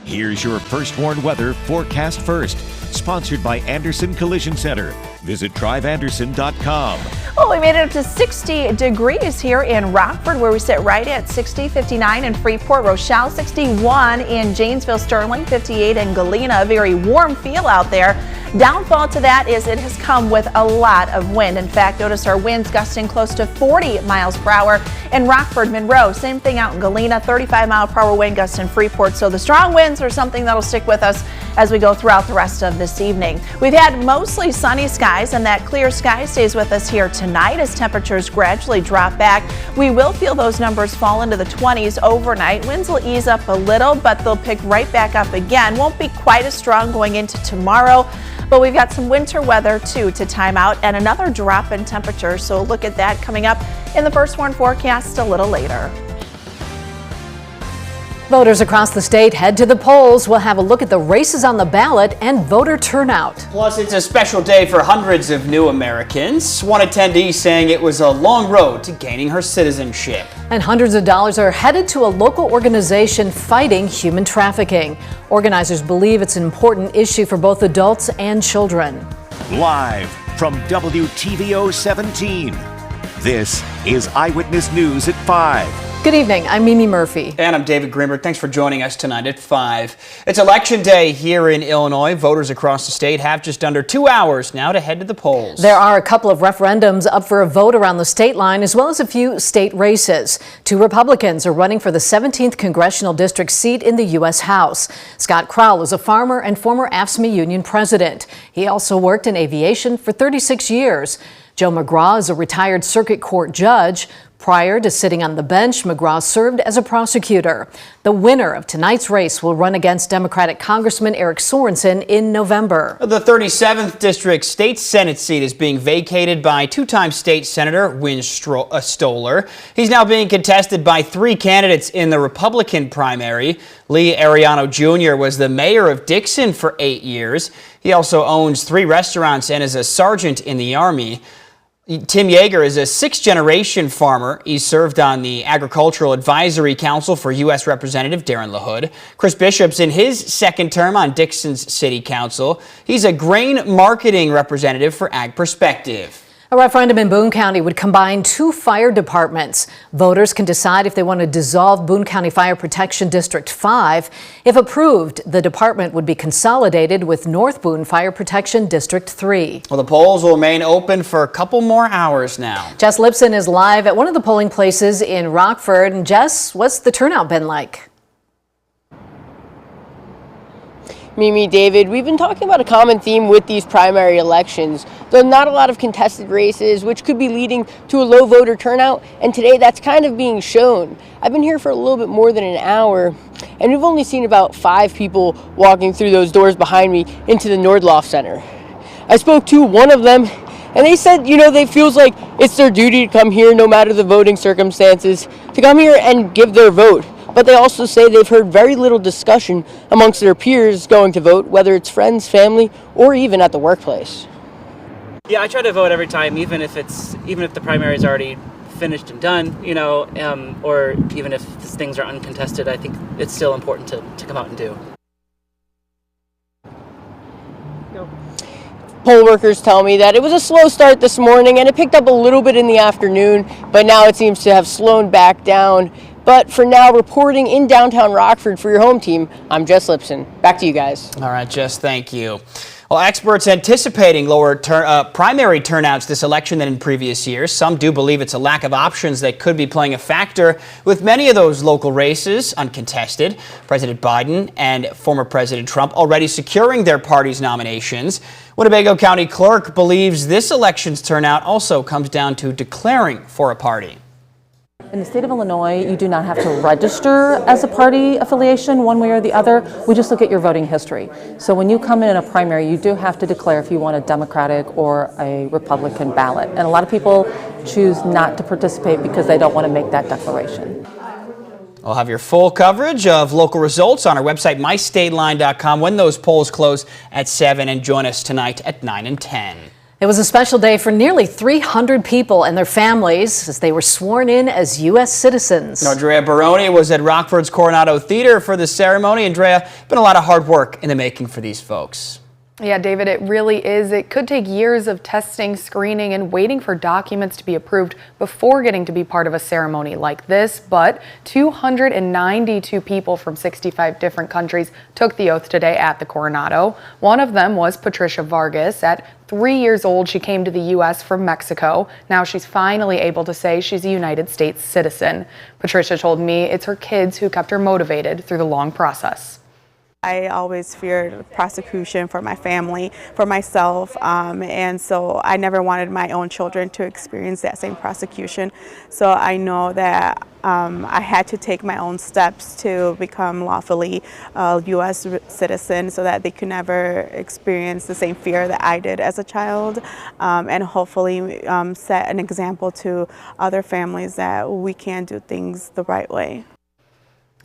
Here's your First Warn Weather forecast first, sponsored by Anderson Collision Center. Visit driveanderson.com. Well, we made it up to 60 degrees here in Rockford, where we sit right at 60, 59 in Freeport, Rochelle, 61 in Janesville, Sterling, 58 in Galena. A very warm feel out there. Downfall to that is it has come with a lot of wind. In fact, notice our winds gusting close to 40 miles per hour in Rockford, Monroe. Same thing out in Galena, 35 mile per hour wind gusts in Freeport. So the strong winds are something that'll stick with us as we go throughout the rest of this evening. We've had mostly sunny skies, and that clear sky stays with us here tonight as temperatures gradually drop back. We will feel those numbers fall into the 20s overnight. Winds will ease up a little, but they'll pick right back up again. Won't be quite as strong going into tomorrow, but we've got some winter weather too to time out and another drop in temperature. So look at that coming up in the First Warn forecast a little later. Voters across the state head to the polls. We'll have a look at the races on the ballot and voter turnout. Plus, it's a special day for hundreds of new Americans. One attendee saying it was a long road to gaining her citizenship. And hundreds of dollars are headed to a local organization fighting human trafficking. Organizers believe it's an important issue for both adults and children. Live from WTVO 17, this is Eyewitness News at 5. Good evening, I'm Mimi Murphy. And I'm David Greenberg. Thanks for joining us tonight at 5. It's Election Day here in Illinois. Voters across the state have just under 2 hours now to head to the polls. There are a couple of referendums up for a vote around the state line, as well as a few state races. 2 Republicans are running for the 17th Congressional District seat in the U.S. House. Scott Crowell is a farmer and former AFSCME union president. He also worked in aviation for 36 years. Joe McGraw is a retired circuit court judge. Prior to sitting on the bench, McGraw served as a prosecutor. The winner of tonight's race will run against Democratic Congressman Eric Sorensen in November. The 37th District State Senate seat is being vacated by two-time state senator Win Stoller. He's now being contested by 3 candidates in the Republican primary. Lee Ariano Jr. was the mayor of Dixon for 8 years. He also owns 3 restaurants and is a sergeant in the Army. Tim Yeager is a 6th-generation farmer. He served on the Agricultural Advisory Council for U.S. Representative Darren LaHood. Chris Bishop's in his 2nd term on Dixon's City Council. He's a grain marketing representative for Ag Perspective. A referendum in Boone County would combine 2 fire departments. Voters can decide if they want to dissolve Boone County Fire Protection District 5. If approved, the department would be consolidated with North Boone Fire Protection District 3. Well, the polls will remain open for a couple more hours now. Jess Lipson is live at one of the polling places in Rockford. And Jess, what's the turnout been like? Mimi, David, we've been talking about a common theme with these primary elections, though not a lot of contested races, which could be leading to a low voter turnout, and today that's kind of being shown. I've been here for a little bit more than an hour, and we've only seen about 5 people walking through those doors behind me into the Nordloff Center. I spoke to one of them, and they said, they feels like it's their duty to come here no matter the voting circumstances, to come here and give their vote. But they also say they've heard very little discussion amongst their peers going to vote, whether it's friends, family, or even at the workplace. Yeah, I try to vote every time, even if the primary is already finished and done, or even if things are uncontested. I think it's still important to come out and do. Poll workers tell me that it was a slow start this morning and it picked up a little bit in the afternoon, but now it seems to have slowed back down. But for now, reporting in downtown Rockford for your home team, I'm Jess Lipson. Back to you guys. All right, Jess, thank you. Well, experts anticipating lower primary turnouts this election than in previous years. Some do believe it's a lack of options that could be playing a factor with many of those local races uncontested. President Biden and former President Trump already securing their party's nominations. Winnebago County Clerk believes this election's turnout also comes down to declaring for a party. In the state of Illinois, you do not have to register as a party affiliation one way or the other. We just look at your voting history. So when you come in a primary, you do have to declare if you want a Democratic or a Republican ballot. And a lot of people choose not to participate because they don't want to make that declaration. I'll have your full coverage of local results on our website, mystateline.com, when those polls close at 7, and join us tonight at 9 and 10. It was a special day for nearly 300 people and their families as they were sworn in as U.S. citizens. Andrea Baroni was at Rockford's Coronado Theater for the ceremony. Andrea, been a lot of hard work in the making for these folks. Yeah, David, it really is. It could take years of testing, screening, and waiting for documents to be approved before getting to be part of a ceremony like this. But 292 people from 65 different countries took the oath today at the Coronado. One of them was Patricia Vargas. At 3 years old, she came to the U.S. from Mexico. Now she's finally able to say she's a United States citizen. Patricia told me it's her kids who kept her motivated through the long process. I always feared prosecution for my family, for myself, and so I never wanted my own children to experience that same prosecution. So I know that I had to take my own steps to become lawfully a U.S. citizen so that they could never experience the same fear that I did as a child, and hopefully set an example to other families that we can do things the right way.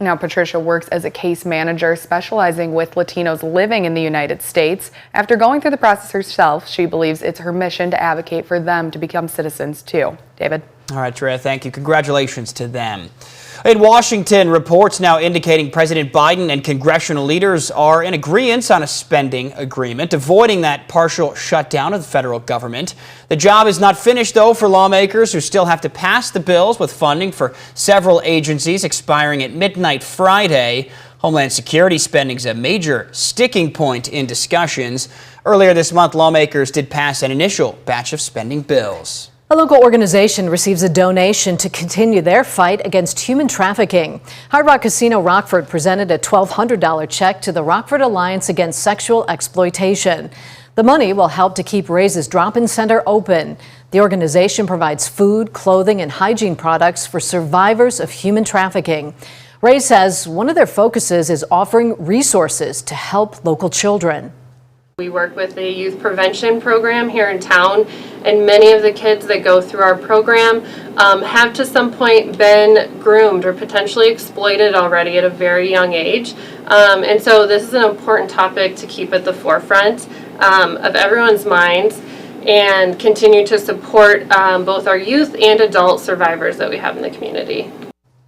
Now, Patricia works as a case manager specializing with Latinos living in the United States. After going through the process herself, she believes it's her mission to advocate for them to become citizens too. David? All right, Treya, thank you. Congratulations to them. In Washington, reports now indicating President Biden and congressional leaders are in agreement on a spending agreement, avoiding that partial shutdown of the federal government. The job is not finished, though, for lawmakers who still have to pass the bills with funding for several agencies expiring at midnight Friday. Homeland Security spending is a major sticking point in discussions. Earlier this month, lawmakers did pass an initial batch of spending bills. A local organization receives a donation to continue their fight against human trafficking. Hard Rock Casino Rockford presented a $1,200 check to the Rockford Alliance Against Sexual Exploitation. The money will help to keep Ray's drop-in center open. The organization provides food, clothing, and hygiene products for survivors of human trafficking. Ray says one of their focuses is offering resources to help local children. We work with a youth prevention program here in town, and many of the kids that go through our program have to some point been groomed or potentially exploited already at a very young age. And so this is an important topic to keep at the forefront of everyone's minds and continue to support both our youth and adult survivors that we have in the community.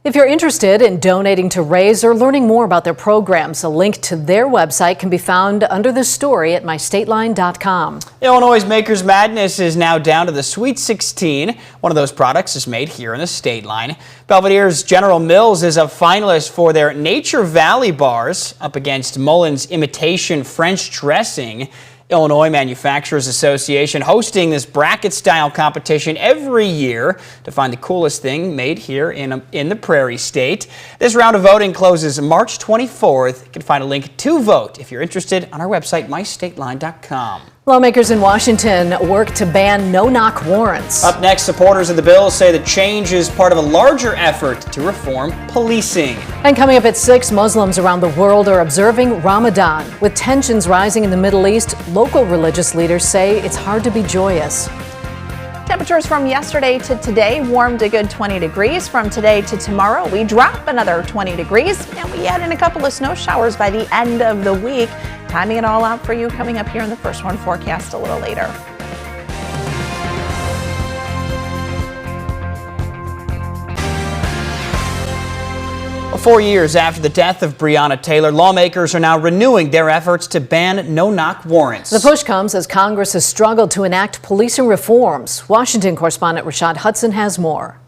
If you're interested in donating to Ray's or learning more about their programs, a link to their website can be found under this story at mystateline.com. Illinois' Maker's Madness is now down to the Sweet 16. One of those products is made here in the state line. Belvedere's General Mills is a finalist for their Nature Valley bars up against Mullen's Imitation French Dressing. Illinois Manufacturers Association hosting this bracket-style competition every year to find the coolest thing made here in the Prairie State. This round of voting closes March 24th. You can find a link to vote if you're interested on our website, mystateline.com. Lawmakers in Washington work to ban no-knock warrants. Up next, supporters of the bill say the change is part of a larger effort to reform policing. And coming up at 6, Muslims around the world are observing Ramadan. With tensions rising in the Middle East, local religious leaders say it's hard to be joyous. Temperatures from yesterday to today warmed a good 20 degrees. From today to tomorrow, we drop another 20 degrees, and we add in a couple of snow showers by the end of the week. Timing it all out for you coming up here in the First One forecast a little later. Well, 4 years after the death of Breonna Taylor, lawmakers are now renewing their efforts to ban no-knock warrants. The push comes as Congress has struggled to enact policing reforms. Washington correspondent Rashad Hudson has more.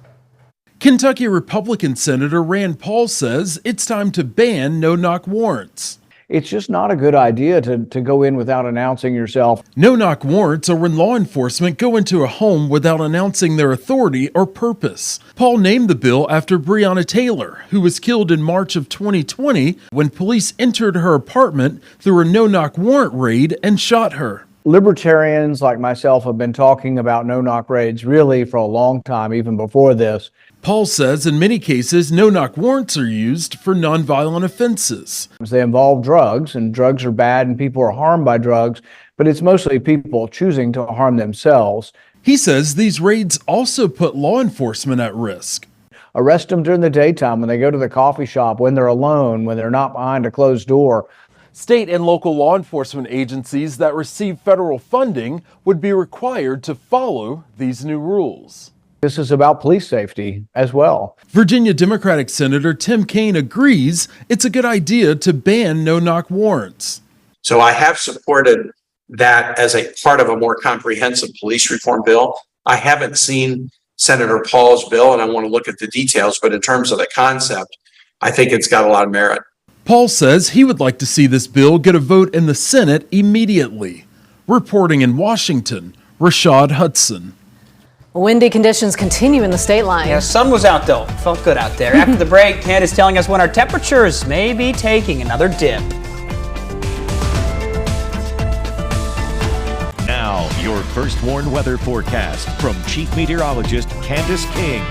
Kentucky Republican Senator Rand Paul says it's time to ban no-knock warrants. It's just not a good idea to go in without announcing yourself. No-knock warrants are when law enforcement go into a home without announcing their authority or purpose. Paul named the bill after Breonna Taylor, who was killed in March of 2020 when police entered her apartment through a no-knock warrant raid and shot her. Libertarians like myself have been talking about no-knock raids really for a long time, even before this. Paul says in many cases, no-knock warrants are used for nonviolent offenses. They involve drugs, and drugs are bad and people are harmed by drugs, but it's mostly people choosing to harm themselves. He says these raids also put law enforcement at risk. Arrest them during the daytime when they go to the coffee shop, when they're alone, when they're not behind a closed door. State and local law enforcement agencies that receive federal funding would be required to follow these new rules. This is about police safety as well. Virginia Democratic Senator Tim Kaine agrees it's a good idea to ban no-knock warrants. So I have supported that as a part of a more comprehensive police reform bill. I haven't seen Senator Paul's bill, and I want to look at the details, but in terms of the concept, I think it's got a lot of merit. Paul says he would like to see this bill get a vote in the Senate immediately. Reporting in Washington, Rashad Hudson. Windy conditions continue in the state line. Yeah, sun was out though. Felt good out there. After the break, Candace telling us when our temperatures may be taking another dip. Now, your first warned weather forecast from Chief Meteorologist Candace King.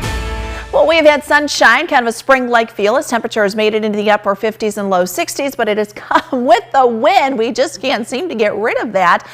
Well, we've had sunshine, kind of a spring-like feel as temperatures made it into the upper 50s and low 60s, but it has come with the wind. We just can't seem to get rid of that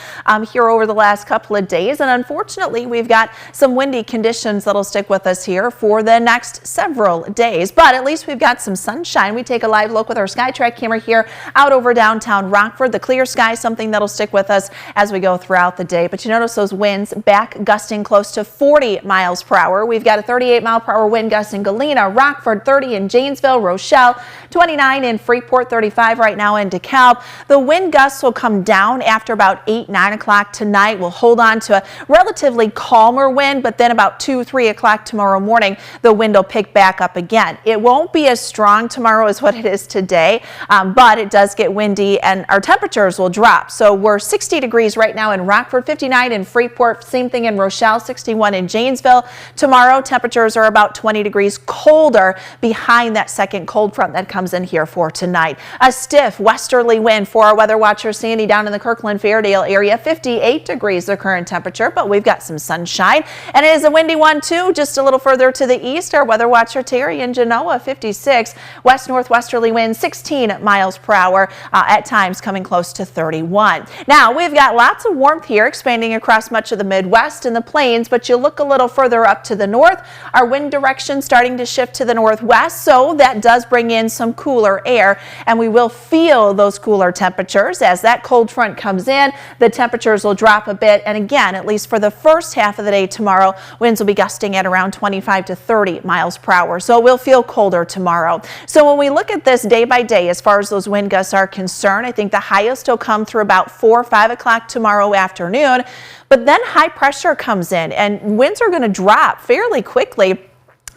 here over the last couple of days. And unfortunately, we've got some windy conditions that'll stick with us here for the next several days. But at least we've got some sunshine. We take a live look with our SkyTrack camera here out over downtown Rockford. The clear sky, something that'll stick with us as we go throughout the day. But you notice those winds back gusting close to 40 miles per hour. We've got a 38-mile-per-hour wind gust in Galena, Rockford, 30 in Janesville, Rochelle, 29 in Freeport, 35 right now in DeKalb. The wind gusts will come down after about 8, 9 o'clock tonight. We'll hold on to a relatively calmer wind, but then about 2, 3 o'clock tomorrow morning, the wind will pick back up again. It won't be as strong tomorrow as what it is today, but it does get windy and our temperatures will drop. So we're 60 degrees right now in Rockford, 59 in Freeport, same thing in Rochelle, 61 in Janesville. Tomorrow, temperatures are about 20 degrees colder behind that second cold front that comes in here for tonight. A stiff westerly wind for our weather watcher Sandy down in the Kirkland-Fairdale area, 58 degrees the current temperature, but we've got some sunshine and it is a windy one too just a little further to the east. Our weather watcher Terry in Genoa, 56 west northwesterly wind, 16 miles per hour, at times coming close to 31. Now we've got lots of warmth here expanding across much of the Midwest and the plains, but you look a little further up to the north, our wind direction starting to shift to the northwest, so that does bring in some cooler air and we will feel those cooler temperatures as that cold front comes in. The temperatures will drop a bit, and again, at least for the first half of the day tomorrow, winds will be gusting at around 25 to 30 miles per hour, so it will feel colder tomorrow. So when we look at this day by day as far as those wind gusts are concerned, I think the highest will come through about 4 or 5 o'clock tomorrow afternoon, but then high pressure comes in and winds are going to drop fairly quickly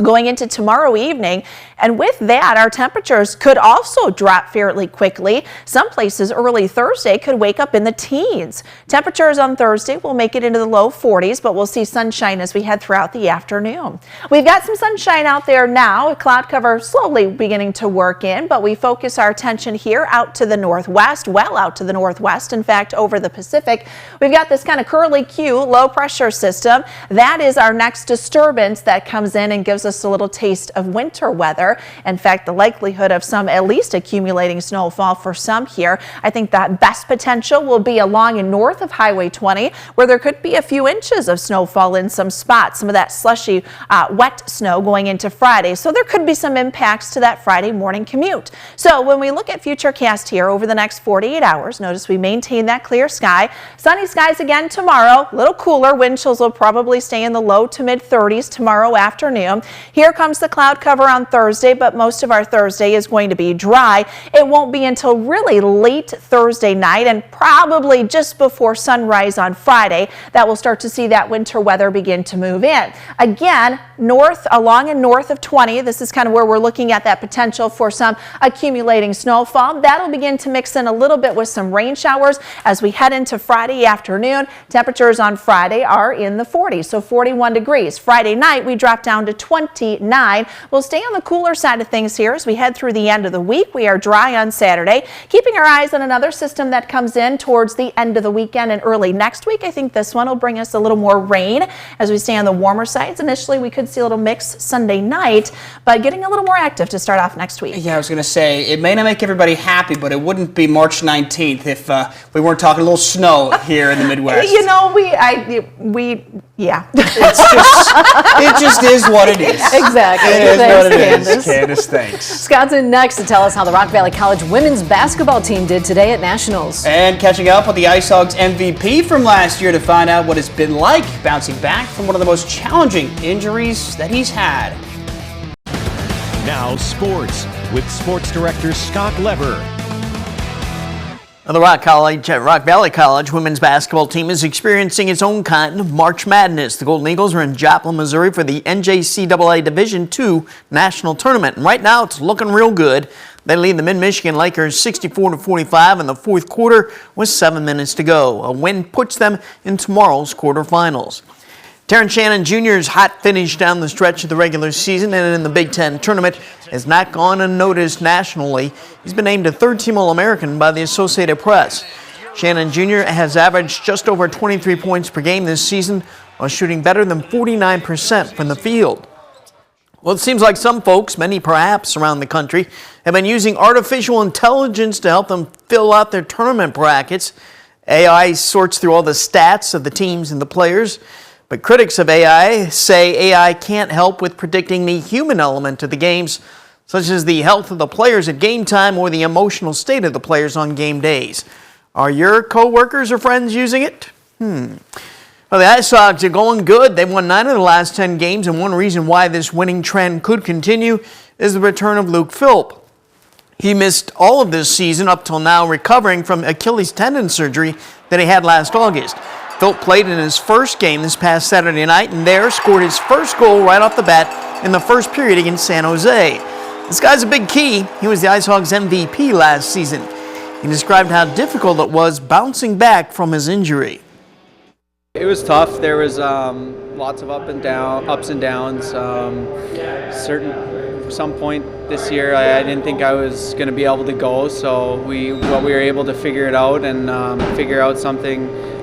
going into tomorrow evening, and with that our temperatures could also drop fairly quickly. Some places early Thursday could wake up in the teens. Temperatures on Thursday will make it into the low 40s, but we'll see sunshine as we head throughout the afternoon. We've got some sunshine out there now, a cloud cover slowly beginning to work in, but we focus our attention here out to the northwest, well out to the northwest, in fact over the Pacific. We've got this kind of curly Q low pressure system. That is our next disturbance that comes in and gives us a little taste of winter weather. In fact, the likelihood of some at least accumulating snowfall for some here. I think that best potential will be along and north of Highway 20, where there could be a few inches of snowfall in some spots, some of that slushy wet snow going into Friday. So there could be some impacts to that Friday morning commute. So when we look at futurecast here over the next 48 hours, notice we maintain that clear sky. Sunny skies again tomorrow, a little cooler. Wind chills will probably stay in the low to mid 30s tomorrow afternoon. Here comes the cloud cover on Thursday, but most of our Thursday is going to be dry. It won't be until really late Thursday night and probably just before sunrise on Friday that we'll start to see that winter weather begin to move in. Again, north along and north of 20, this is kind of where we're looking at that potential for some accumulating snowfall. That'll begin to mix in a little bit with some rain showers as we head into Friday afternoon. Temperatures on Friday are in the 40s, so 41 degrees. Friday night we drop down to 29. We'll stay on the cooler side of things here as we head through the end of the week. We are dry on Saturday, keeping our eyes on another system that comes in towards the end of the weekend and early next week. I think this one will bring us a little more rain as we stay on the warmer sides. Initially, we could see a little mix Sunday night, but getting a little more active to start off next week. Yeah, I was going to say, it may not make everybody happy, but it wouldn't be March 19th if we weren't talking a little snow here in the Midwest. You know, yeah. It just is what it is. is. Exactly. It is Thanks, what it is. Candace. Candace, thanks. Scott's in next to tell us how the Rock Valley College women's basketball team did today at Nationals. And catching up with the Ice Hogs MVP from last year to find out what it's been like bouncing back from one of the most challenging injuries that he's had. Now sports with sports director Scott Lever. The Rock Valley College women's basketball team is experiencing its own kind of March Madness. The Golden Eagles are in Joplin, Missouri for the NJCAA Division II National Tournament. And right now it's looking real good. They lead the Mid-Michigan Lakers 64-45 in the fourth quarter with 7 minutes to go. A win puts them in tomorrow's quarterfinals. Terrence Shannon Jr.'s hot finish down the stretch of the regular season and in the Big Ten tournament has not gone unnoticed nationally. He's been named a third-team All-American by the Associated Press. Shannon Jr. has averaged just over 23 points per game this season while shooting better than 49% from the field. Well, it seems like some folks, many perhaps around the country, have been using artificial intelligence to help them fill out their tournament brackets. AI sorts through all the stats of the teams and the players. But critics of AI say AI can't help with predicting the human element of the games, such as the health of the players at game time or the emotional state of the players on game days. Are your co-workers or friends using it? Well, the Ice Hogs are going good. They've won 9 of the last 10 games, and one reason why this winning trend could continue is the return of Luke Philp. He missed all of this season up till now, recovering from Achilles tendon surgery that he had last August. Philp played in his first game this past Saturday night and there scored his first goal right off the bat in the first period against San Jose. This guy's a big key. He was the Ice Hogs MVP last season. He described how difficult it was bouncing back from his injury. It was tough. There was lots of ups and downs. Some point this year, I didn't think I was going to be able to go. So we were able to figure it out and figure out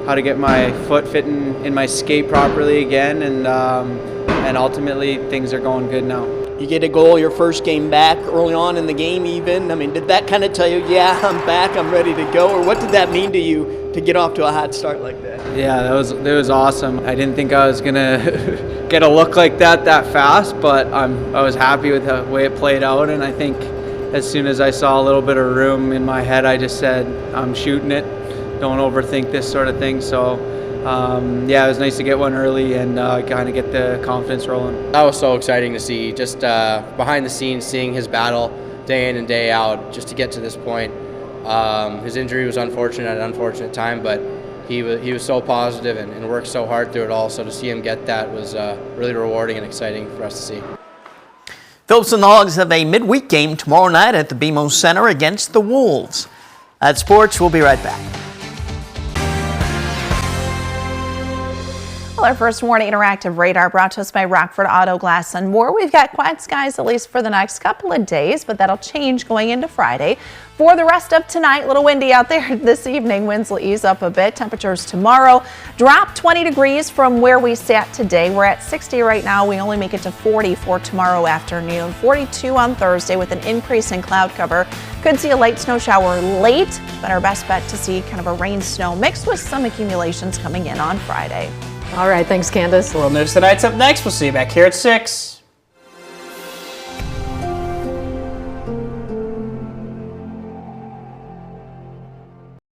how to get my foot fitting in my skate properly again, and ultimately things are going good now. You get a goal your first game back early on in the game even. I mean, did that kind of tell you, yeah, I'm back, I'm ready to go? Or what did that mean to you to get off to a hot start like that? Yeah, that was awesome. I didn't think I was going to get a look like that fast, but I was happy with the way it played out, and I think as soon as I saw a little bit of room in my head, I just said, I'm shooting it. Don't overthink this sort of thing. So yeah, it was nice to get one early and kind of get the confidence rolling. That was so exciting to see, just behind the scenes, seeing his battle day in and day out just to get to this point. His injury was unfortunate at an unfortunate time, but he was so positive and worked so hard through it all. So to see him get that was really rewarding and exciting for us to see. Phillips and the Hogs have a midweek game tomorrow night at the BMO Center against the Wolves. At Sports, we'll be right back. Well, our first morning interactive radar brought to us by Rockford Auto Glass and More. We've got quiet skies at least for the next couple of days, but that'll change going into Friday. For the rest of tonight, a little windy out there this evening. Winds will ease up a bit. Temperatures tomorrow drop 20 degrees from where we sat today. We're at 60 right now. We only make it to 40 for tomorrow afternoon. 42 on Thursday with an increase in cloud cover. Could see a light snow shower late, but our best bet to see kind of a rain snow mixed with some accumulations coming in on Friday. All right, thanks, Candace. World News Tonight's up next. We'll see you back here at 6.